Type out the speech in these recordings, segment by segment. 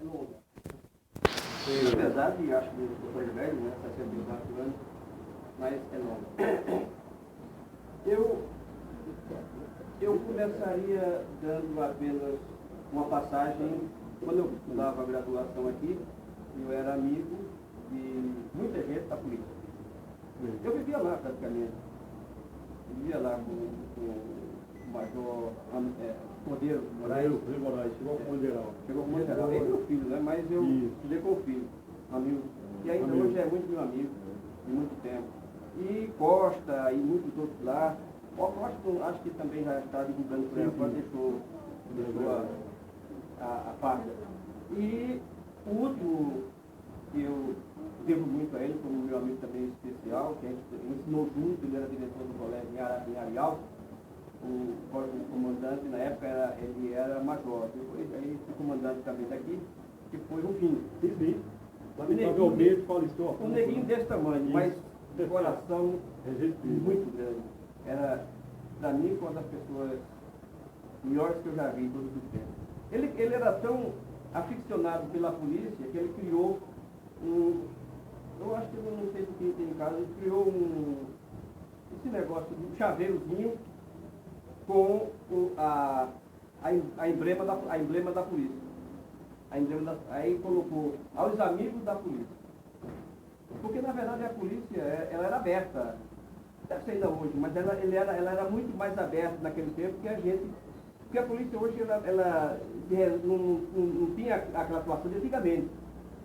é longa. Apesar de, acho que eu sou velho, né? 64 anos, mas é longa. Eu começaria dando apenas uma passagem. Quando eu estudava a graduação aqui, eu era amigo de muita gente da polícia. Eu vivia lá praticamente. Eu vivia lá com o Major Cordeiro Moraes. Chegou como general. Chegou como general. Ele é meu filho, né? Mas eu estudei com o filho, amigo. E ainda hoje é muito meu amigo, de muito tempo. E Costa e muitos outros lá. O Costa, acho que também já está divulgando por ela, deixou a farda. E o último que eu devo muito a ele, como meu amigo também especial, que a gente ensinou junto, ele era diretor do colégio em Areal, o comandante na época ele era major, depois aí esse comandante também daqui, que foi o fim. Sim. Um neguinho desse tamanho, mas de coração muito grande. Era, para mim, uma das pessoas melhores que eu já vi em todos os tempos. Ele era tão aficionado pela polícia que ele criou eu acho que eu não sei se quem tem em casa, ele criou esse negócio de um chaveirozinho com a emblema da polícia. Aí colocou aos amigos da polícia. Porque na verdade a polícia ela era aberta, deve ser ainda hoje, mas ela era muito mais aberta naquele tempo que a gente. Porque a polícia hoje ela não tinha aquela atuação de antigamente.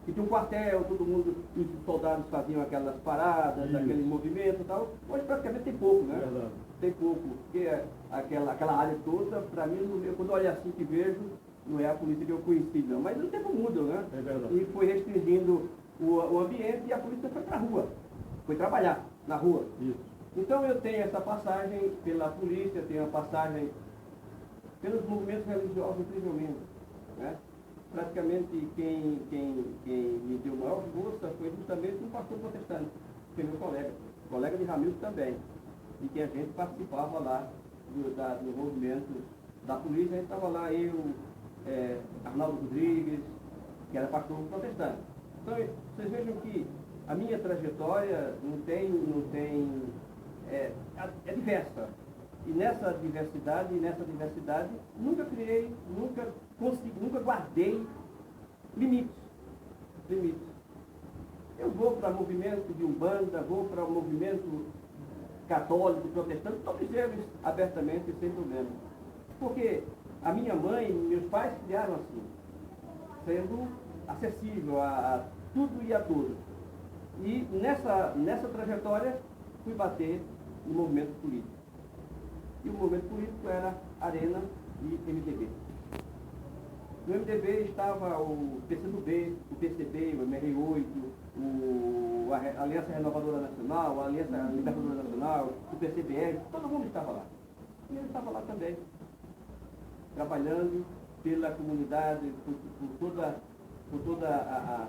Que tinha um quartel, todo mundo, os soldados faziam aquelas paradas, aquele movimento e tal. Hoje praticamente tem pouco, né? Verdade. Tem pouco. Porque aquela área toda, para mim, quando eu olho assim que vejo, não é a polícia que eu conheci, não. Mas o tempo muda, né? É verdade. E foi restringindo o ambiente e a polícia foi para a rua. Foi trabalhar na rua. Isso. Então eu tenho essa passagem pela polícia, tenho a passagem pelos movimentos religiosos, incrivelmente, né? Praticamente quem me deu maior força foi justamente um pastor protestante, que é meu colega de Ramildo também, e que a gente participava lá do movimento da polícia. A gente estava lá, eu, Arnaldo Rodrigues, que era pastor protestante. Então, vocês vejam que a minha trajetória é diversa. E nessa diversidade, nunca criei, nunca guardei limites. Eu vou para movimento de Umbanda, vou para o movimento católico, protestante, todos eles abertamente, sem problema. Porque a minha mãe e meus pais criaram assim, sendo acessível a tudo e a todos. E nessa trajetória fui bater no movimento político. E o movimento político era Arena e MDB. No MDB estava o PCdoB, o PCB, o MR8, a Aliança Renovadora Nacional, a Aliança Libertadora Nacional, o PCBR, todo mundo estava lá. E ele estava lá também, trabalhando pela comunidade, por toda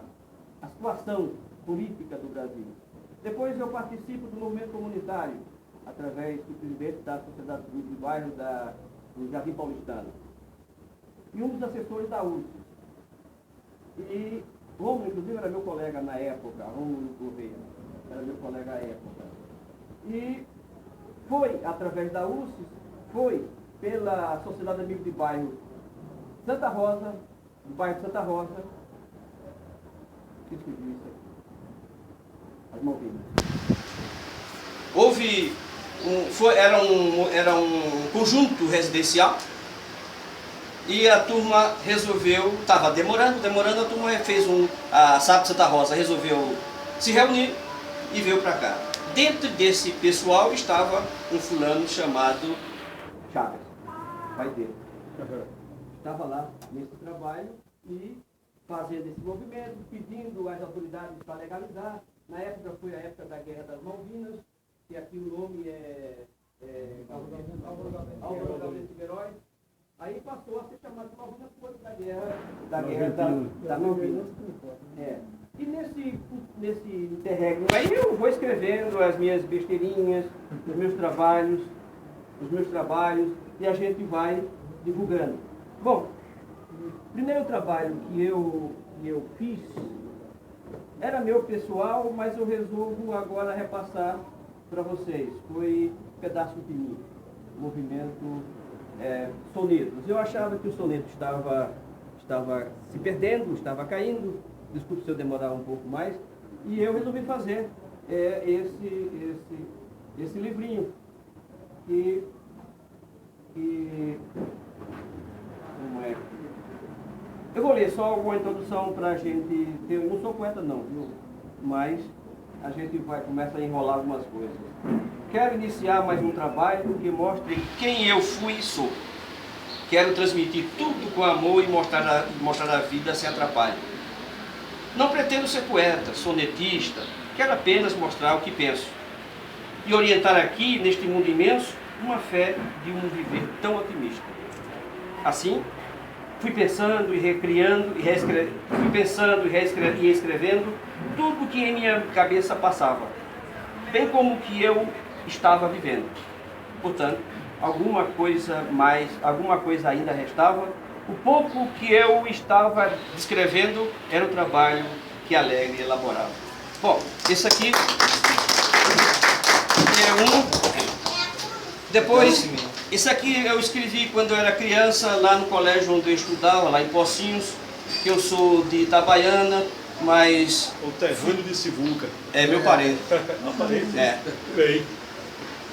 a situação política do Brasil. Depois eu participo do movimento comunitário, através do presidente da Sociedade Civil do Bairro do Jardim Paulistano. E um dos assessores da URSS. E Rômulo, inclusive, era meu colega na época, Rômulo Gouveia, era meu colega à época. E foi, através da URSS, foi pela Sociedade Amigo de Bairro Santa Rosa, do bairro Santa Rosa, que escreveu isso aqui, as Malvinas. Era um conjunto residencial e a turma resolveu, estava demorando, a turma fez a SAP Santa Rosa resolveu se reunir e veio para cá. Dentro desse pessoal estava um fulano chamado Chaves, pai dele. Estava lá nesse trabalho e fazendo esse movimento, pedindo às autoridades para legalizar. Na época foi a época da Guerra das Malvinas, que aqui o nome é Álvaro Gabriel Figueiredo. Aí passou a ser chamado de Malvinas por da Guerra das Malvinas. E nesse interregno aí eu vou escrevendo as minhas besteirinhas, os meus trabalhos, e a gente vai divulgando. Bom, O primeiro trabalho que eu fiz era meu pessoal, mas eu resolvo agora repassar para vocês. Foi um pedaço de mim, movimento sonetos. Eu achava que o soneto estava se perdendo, estava caindo. Desculpe se eu demorar um pouco mais. E eu resolvi fazer esse livrinho. Como é? Eu vou ler só uma introdução para a gente ter. Eu não sou poeta não, viu? Mas a gente começa a enrolar algumas coisas. Quero iniciar mais um trabalho que mostre quem eu fui e sou. Quero transmitir tudo com amor e mostrar a vida sem atrapalho. Não pretendo ser poeta, sonetista, quero apenas mostrar o que penso. E orientar aqui, neste mundo imenso, uma fé de um viver tão otimista. Assim, fui pensando e recriando, e escrevendo tudo que em minha cabeça passava, bem como que eu estava vivendo. Portanto, alguma coisa ainda restava. O pouco que eu estava descrevendo era o trabalho que Alegre elaborava. Bom, esse aqui é um. Depois, esse aqui eu escrevi quando eu era criança, lá no colégio onde eu estudava, lá em Pocinhos, que eu sou de Itabaiana, mas... O terreno de Sivuca. É meu parente. Aparente? É. Bem.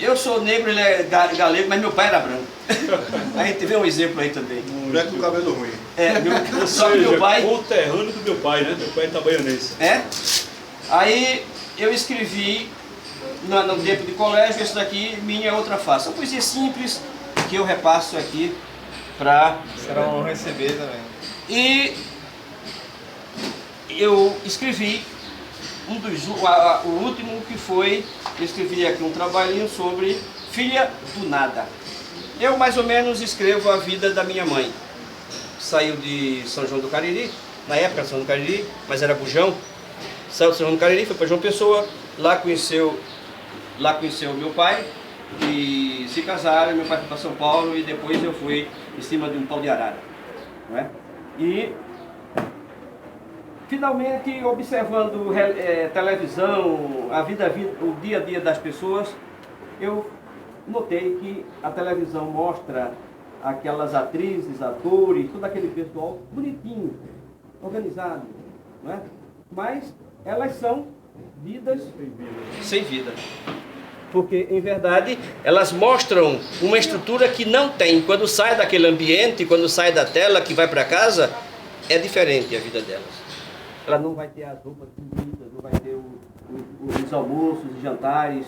Eu sou negro, ele é galego, mas meu pai era branco. A gente vê um exemplo aí também. Branco com cabelo ruim. Só que meu pai... O terreno do meu pai, né? Meu pai é itabaianense. Aí eu escrevi, no tempo de colégio, esse daqui, Minha Outra Face. Uma poesia simples que eu repasso aqui para... Será uma honra receber também. E eu escrevi o último que foi, eu escrevi aqui um trabalhinho sobre Filha do Nada. Eu mais ou menos escrevo a vida da minha mãe. Saiu de São João do Cariri, na época São João do Cariri, mas era Bujão. Saiu de São João do Cariri, foi para João Pessoa, lá conheceu meu pai, e se casaram, meu pai foi para São Paulo, e depois eu fui em cima de um pau de arara. Não é? E finalmente, observando televisão, o dia a dia das pessoas, eu notei que a televisão mostra aquelas atrizes, atores, todo aquele pessoal bonitinho, organizado, não é? Mas elas são vidas sem vida. Porque, em verdade, elas mostram uma estrutura que não tem. Quando sai daquele ambiente, quando sai da tela, que vai para casa, é diferente a vida delas. Ela não vai ter as roupas bonitas, não vai ter os almoços, os jantares,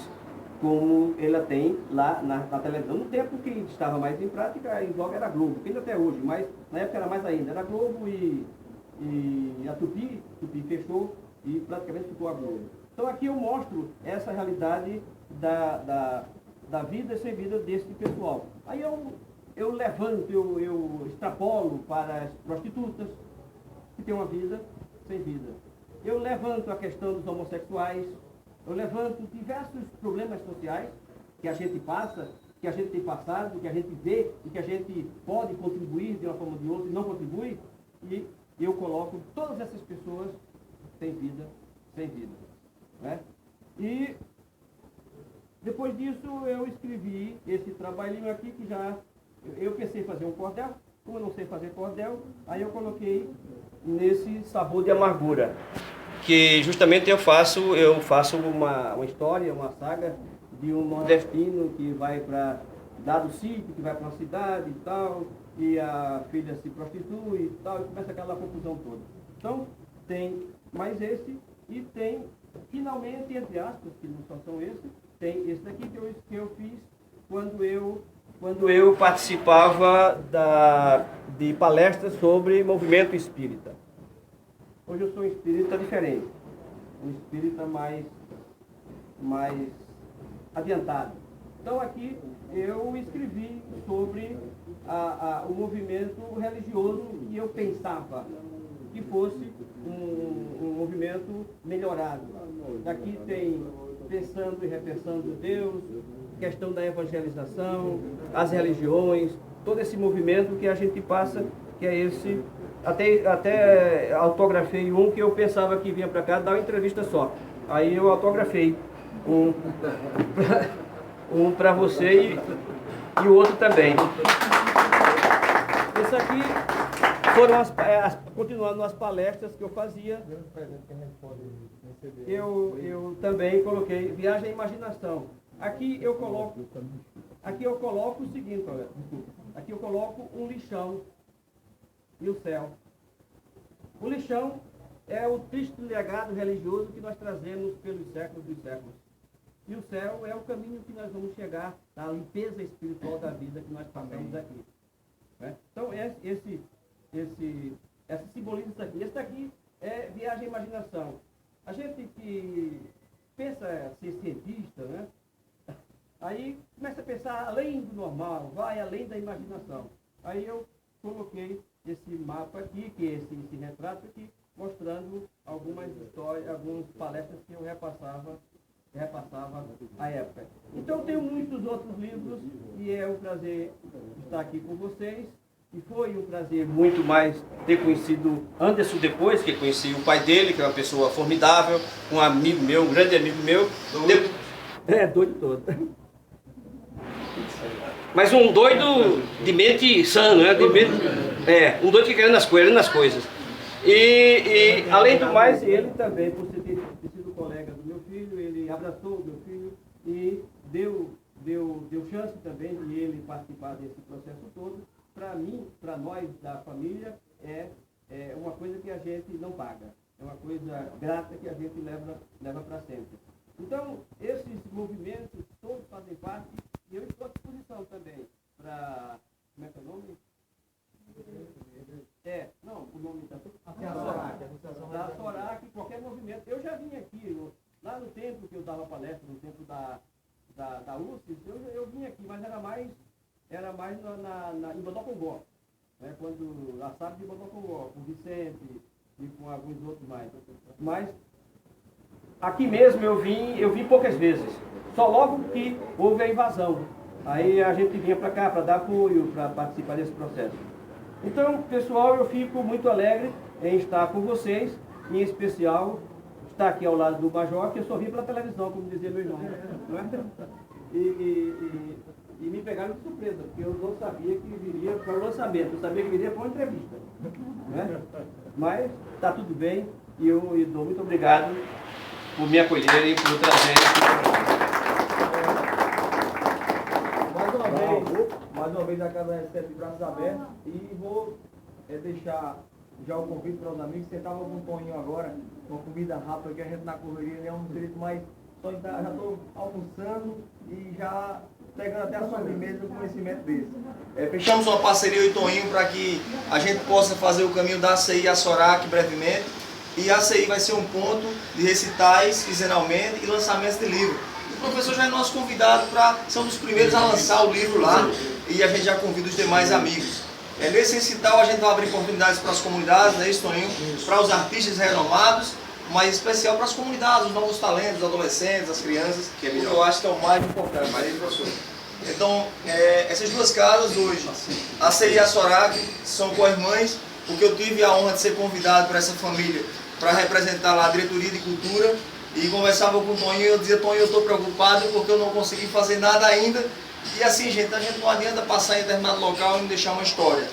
como ela tem lá na televisão. No tempo que estava mais em prática, em voga era a Globo, que ainda até hoje, mas na época era mais ainda. Era a Globo e a Tupi fechou e praticamente ficou a Globo. Então aqui eu mostro essa realidade da vida sem vida desse pessoal. Aí eu levanto, eu extrapolo para as prostitutas, que têm uma vida sem vida. Eu levanto a questão dos homossexuais, eu levanto diversos problemas sociais que a gente passa, que a gente tem passado, que a gente vê e que a gente pode contribuir de uma forma ou de outra e não contribui, e eu coloco todas essas pessoas sem vida, né? E depois disso eu escrevi esse trabalhinho aqui que eu pensei em fazer um cordel. Como eu não sei fazer cordel, aí eu coloquei nesse Sabor de Amargura, que justamente eu faço uma história, uma saga de um nordestino que vai para dado sítio, que vai para uma cidade e tal, e a filha se prostitui e tal, e começa aquela confusão toda. Então, tem mais esse, e tem, finalmente, entre aspas, que não só são esse, tem esse daqui que eu fiz quando eu participava de palestras sobre movimento espírita. Hoje eu sou um espírita diferente, um espírita mais adiantado. Então aqui eu escrevi sobre o movimento religioso que eu pensava que fosse um movimento melhorado. Aqui tem pensando e repensando Deus, questão da evangelização, as religiões, todo esse movimento que a gente passa que é esse. Até autografei um que eu pensava que vinha para cá dar uma entrevista só. Aí eu autografei um para você e o outro também. Esse aqui foram continuando as palestras que eu fazia. Eu também coloquei Viagem à Imaginação. Aqui eu coloco o seguinte, olha, aqui eu coloco um lixão e o céu. O lixão é o triste legado religioso que nós trazemos pelos séculos dos séculos. E o céu é o caminho que nós vamos chegar na limpeza espiritual da vida que nós passamos aqui. Né? Então, esse simboliza isso aqui. Esse daqui é Viagem à Imaginação. A gente que pensa ser cientista, né? Aí começa a pensar além do normal, vai além da imaginação. Aí eu coloquei esse mapa aqui, que é esse retrato aqui, mostrando algumas histórias, algumas palestras que eu repassava à época. Então tenho muitos outros livros e é um prazer estar aqui com vocês. E foi um prazer muito mais ter conhecido Anderson depois, que conheci o pai dele, que é uma pessoa formidável, um amigo meu, um grande amigo meu. Doido todo. Mas um doido de mente sã, né? Um doido que quer nas coisas. E além do mais, ele também, por ter sido colega do meu filho, ele abraçou o meu filho e deu chance também de ele participar desse processo todo. Para mim, para nós da família, é uma coisa que a gente não paga. É uma coisa grata que a gente leva para sempre. Então, esses movimentos todos fazem parte e eu estou à disposição também para... Como é que é o nome? O nome da SORAC, qualquer movimento. Eu já vim aqui, lá no tempo que eu dava palestra, no tempo da UCS, eu vim aqui, mas era mais em Bodocongó, né? Quando a SAB de Bodocongó, com o Vicente e com alguns outros mais. Mas aqui mesmo eu vim poucas vezes, só logo que houve a invasão. Aí a gente vinha para cá para dar apoio, para participar desse processo. Então, pessoal, eu fico muito alegre em estar com vocês, em especial estar aqui ao lado do Major, que eu só vi pela televisão, como dizia meu irmão. Não é? E me pegaram de surpresa, porque eu não sabia que viria para o lançamento, eu sabia que viria para uma entrevista. Né? Mas está tudo bem e eu dou muito obrigado por me acolherem e por trazer. Mais uma vez a casa recebe de braços abertos e vou deixar já o convite para os amigos. Você estava com o Toninho agora, uma comida rápida que a gente na correria nem almoço direito, mas já estou almoçando e já pegando até a sobremesa com conhecimento desse. Fechamos uma parceria eu e Toninho para que a gente possa fazer o caminho da ACI à SORAC brevemente. E a ACI vai ser um ponto de recitais quinzenalmente e lançamentos de livro. O professor já é nosso convidado para ser um dos primeiros a lançar o livro lá e a gente já convida os demais amigos. Nesse recital a gente vai abrir oportunidades para as comunidades, né, Toninho? Para os artistas renomados, mas em especial para as comunidades, os novos talentos, os adolescentes, as crianças, que eu acho que é o mais importante. Professor. Então, essas duas casas hoje, a ACI e a SORAC, são co-irmãs, porque eu tive a honra de ser convidado para essa família para representar lá a diretoria de cultura. E conversava com o Toninho e eu dizia: Toninho, eu estou preocupado porque eu não consegui fazer nada ainda. E assim, gente, a gente não adianta passar em determinado local e não deixar uma história.